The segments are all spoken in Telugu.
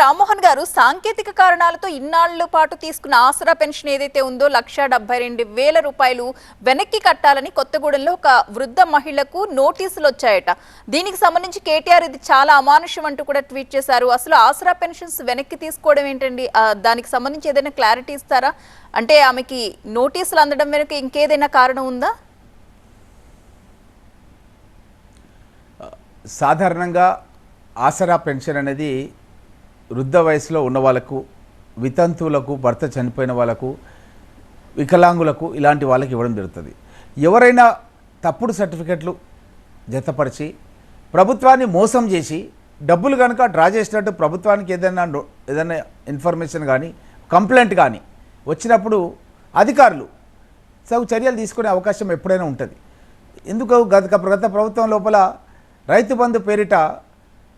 రామ్మోహన్ గారు సాంకేతిక కారణాలతో ఇన్నాళ్ల పాటు తీసుకున్న ఆసరా పెన్షన్ ఏదైతే ఉందో 1,72,000 రూపాయలు వెనక్కి కట్టాలని కొత్తగూడెంలో ఒక వృద్ధ మహిళకు నోటీసులు వచ్చాయట. దీనికి సంబంధించి కేటీఆర్ ఇది చాలా అమానుషం అంటూ కూడా ట్వీట్ చేశారు. అసలు ఆసరా పెన్షన్స్ వెనక్కి తీసుకోవడం ఏంటండి? దానికి సంబంధించి ఏదైనా క్లారిటీ ఇస్తారా? అంటే ఆమెకి నోటీసులు అందడం వెనుక ఇంకేదైనా కారణం ఉందా? సాధారణంగా ఆసరా పెన్షన్ అనేది వృద్ధ వయసులో ఉన్న వాళ్ళకు, వితంతువులకు, భర్త చనిపోయిన వాళ్ళకు, వికలాంగులకు ఇలాంటి వాళ్ళకి ఇవ్వడం జరుగుతుంది. ఎవరైనా తప్పుడు సర్టిఫికెట్లు జతపరిచి ప్రభుత్వాన్ని మోసం చేసి డబ్బులు కనుక డ్రా చేసినట్టు ప్రభుత్వానికి ఏదైనా ఇన్ఫర్మేషన్ కానీ కంప్లైంట్ కానీ వచ్చినప్పుడు అధికారులు చర్యలు తీసుకునే అవకాశం ఎప్పుడైనా ఉంటుంది. ఎందుకు గత ప్రభుత్వం లోపల రైతు బంధు పేరిట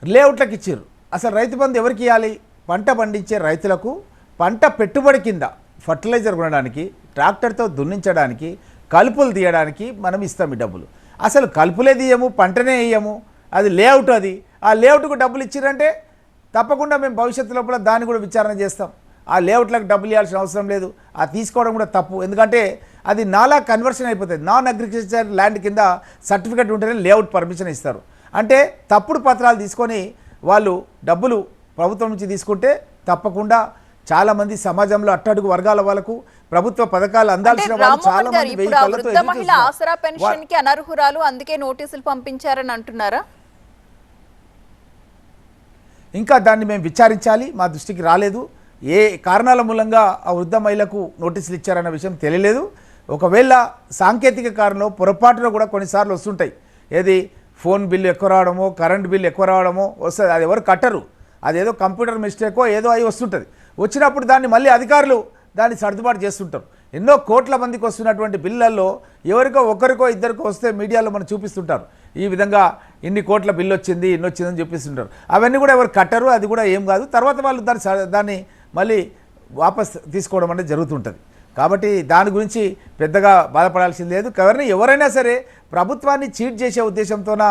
లేఅవుట్లకు ఇచ్చారు. అసలు రైతు బంధు ఎవరికి ఇవ్వాలి? పంట పండించే రైతులకు పంట పెట్టుబడి కింద ఫర్టిలైజర్ కొనడానికి, ట్రాక్టర్తో దున్నించడానికి, కలుపులు తీయడానికి మనం ఇస్తాం ఈ డబ్బులు. అసలు కలుపులే తీయము, పంటనే వేయము, అది లేఅవుట్. అది ఆ లేఅవుట్కు డబ్బులు ఇచ్చారంటే తప్పకుండా మేము భవిష్యత్తు లోపల దాన్ని కూడా విచారణ చేస్తాం. ఆ లేఅవుట్లకు డబ్బులు ఇవ్వాల్సిన అవసరం లేదు. ఆ తీసుకోవడం కూడా తప్పు. ఎందుకంటే అది నాలా కన్వర్షన్ అయిపోతుంది. నాన్ అగ్రికల్చర్ ల్యాండ్ కింద సర్టిఫికెట్ ఉంటేనే లేఅవుట్ పర్మిషన్ ఇస్తారు. అంటే తప్పుడు పత్రాలు తీసుకొని వాళ్ళు డబ్బులు ప్రభుత్వం నుంచి తీసుకుంటే తప్పకుండా చాలా మంది సమాజంలో అట్టడుగు వర్గాల వాళ్ళకు ప్రభుత్వ పథకాలు అందాల్సిన వాళ్ళు చాలా మంది మహిళ ఆసరా పెన్షన్ కి అనర్హురాలు, అందుకే నోటీసులు పంపించారని అంటున్నారా? ఇంకా దాన్ని మేము విచారించాలి. మా దృష్టికి రాలేదు. ఏ కారణాల మూలంగా ఆ వృద్ధ మహిళకు నోటీసులు ఇచ్చారన్న విషయం తెలియలేదు. ఒకవేళ సాంకేతిక కారణంలో పొరపాటులో కూడా కొన్నిసార్లు వస్తుంటాయి. ఏది ఫోన్ బిల్లు ఎక్కువ రావడమో, కరెంట్ బిల్లు ఎక్కువ రావడమో వస్తుంది. అది ఎవరు కట్టరు. అదేదో కంప్యూటర్ మిస్టేకో ఏదో అయి వస్తుంటుంది. వచ్చినప్పుడు దాన్ని మళ్ళీ అధికారులు దాన్ని సర్దుబాటు చేస్తుంటారు. ఎన్నో కోట్ల మందికి వస్తున్నటువంటి బిల్లుల్లో ఎవరికో ఒకరికో ఇద్దరికో వస్తే మీడియాలో మనం చూపిస్తుంటారు. ఈ విధంగా ఇన్ని కోట్ల బిల్లు వచ్చింది, ఇన్ని వచ్చిందని చూపిస్తుంటారు. అవన్నీ కూడా ఎవరు కట్టరు. అది కూడా ఏం కాదు. తర్వాత వాళ్ళు దాన్ని మళ్ళీ వాపస్ తీసుకోవడం అనేది జరుగుతుంటుంది. కాబట్టి దాని గురించి పెద్దగా బాధపడాల్సింది లేదు. ఎవరైనా సరే ప్రభుత్వాన్ని చీట్ చేసే ఉద్దేశంతోన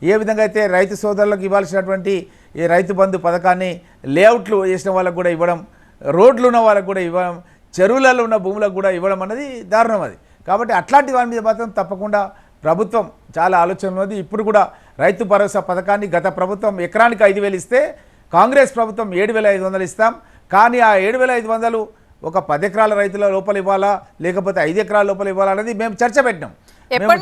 ఏ విధంగా అయితే రైతు సోదరులకు ఇవ్వాల్సినటువంటి ఈ రైతు బంధు పథకాన్ని లేఅవుట్లు చేసిన వాళ్ళకు కూడా ఇవ్వడం, రోడ్లు ఉన్న వాళ్ళకు కూడా ఇవ్వడం, చెరువులలో ఉన్న భూములకు కూడా ఇవ్వడం అనేది దారుణం. అది కాబట్టి అట్లాంటి వారి మీద మాత్రం తప్పకుండా ప్రభుత్వం చాలా ఆలోచన ఉన్నది. ఇప్పుడు కూడా రైతు భరోసా పథకాన్ని గత ప్రభుత్వం ఎకరానికి 5,000 ఇస్తే కాంగ్రెస్ ప్రభుత్వం 7,500 ఇస్తాం. కానీ ఆ 7,500 ఒక 10 ఎకరాల రైతుల లోపల ఇవ్వాలా, లేకపోతే 5 ఎకరాల లోపల ఇవ్వాలా అనేది మేము చర్చ పెట్టినాం.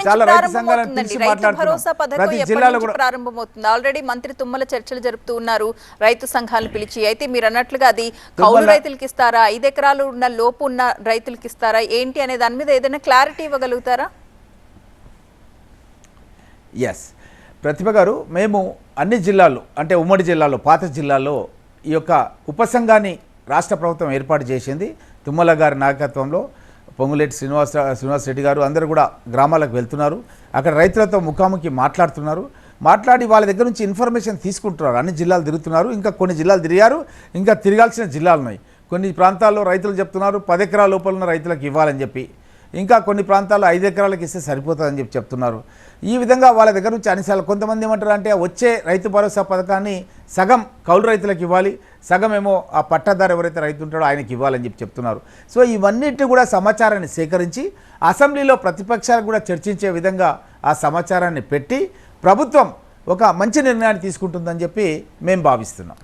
చాలా రైతు సంఘాలను పిలిచి మాట్లాడుతున్నాం. ప్రతి జిల్లాలో కూడా ప్రారంభమవుతుంది. ఆల్రెడీ మంత్రి తుమ్మల చర్చలు జరుపుతూ ఉన్నారు రైతు సంఘాలను పిలిచి. అయితే మీరు అన్నట్లుగా అది కౌలు రైతులకి ఇస్తారా, 5 ఎకరాలు ఉన్న లోపు ఉన్న రైతులకి ఇస్తారా ఏంటి అనే దాని మీద ఏదైనా క్లారిటీ ఇవ్వగలుగుతారా? ఎస్ ప్రతిభ గారు, మేము అన్ని జిల్లాల్లో అంటే ఉమ్మడి జిల్లాలో, పాత జిల్లాలో ఈ యొక్క ఉపసంఘాన్ని రాష్ట్ర ప్రభుత్వం ఏర్పాటు చేసింది. తుమ్మల గారి నాయకత్వంలో పొంగులేటి శ్రీనివాస్ రెడ్డి గారు అందరూ కూడా గ్రామాలకు వెళ్తున్నారు. అక్కడ రైతులతో ముఖాముఖి మాట్లాడి వాళ్ళ దగ్గర నుంచి ఇన్ఫర్మేషన్ తీసుకుంటున్నారు. అన్ని జిల్లాలు తిరుగుతున్నారు. ఇంకా కొన్ని జిల్లాలు తిరిగారు. ఇంకా తిరగాల్సిన జిల్లాలు ఉన్నాయి. కొన్ని ప్రాంతాల్లో రైతులు చెప్తున్నారు 10 ఎకరాల లోపల ఉన్న రైతులకు ఇవ్వాలని చెప్పి. ఇంకా కొన్ని ప్రాంతాల్లో 5 ఎకరాలకు ఇస్తే సరిపోతుందని చెప్తున్నారు. ఈ విధంగా వాళ్ళ దగ్గర నుంచి అనిసార్లు కొంతమంది ఏమంటారు అంటే వచ్చే రైతు భరోసా పథకాన్ని సగం కౌలు రైతులకు ఇవ్వాలి, సగం ఏమో ఆ పట్టాదారు ఎవరైతే రైతు ఉంటాడో ఆయనకి ఇవ్వాలని చెప్తున్నారు. సో ఇవన్నిటి కూడా సమాచారాన్ని సేకరించి అసెంబ్లీలో ప్రతిపక్షాలు కూడా చర్చించే విధంగా ఆ సమాచారాన్ని పెట్టి ప్రభుత్వం ఒక మంచి నిర్ణయాన్ని తీసుకుంటుందని చెప్పి మేము భావిస్తున్నాం.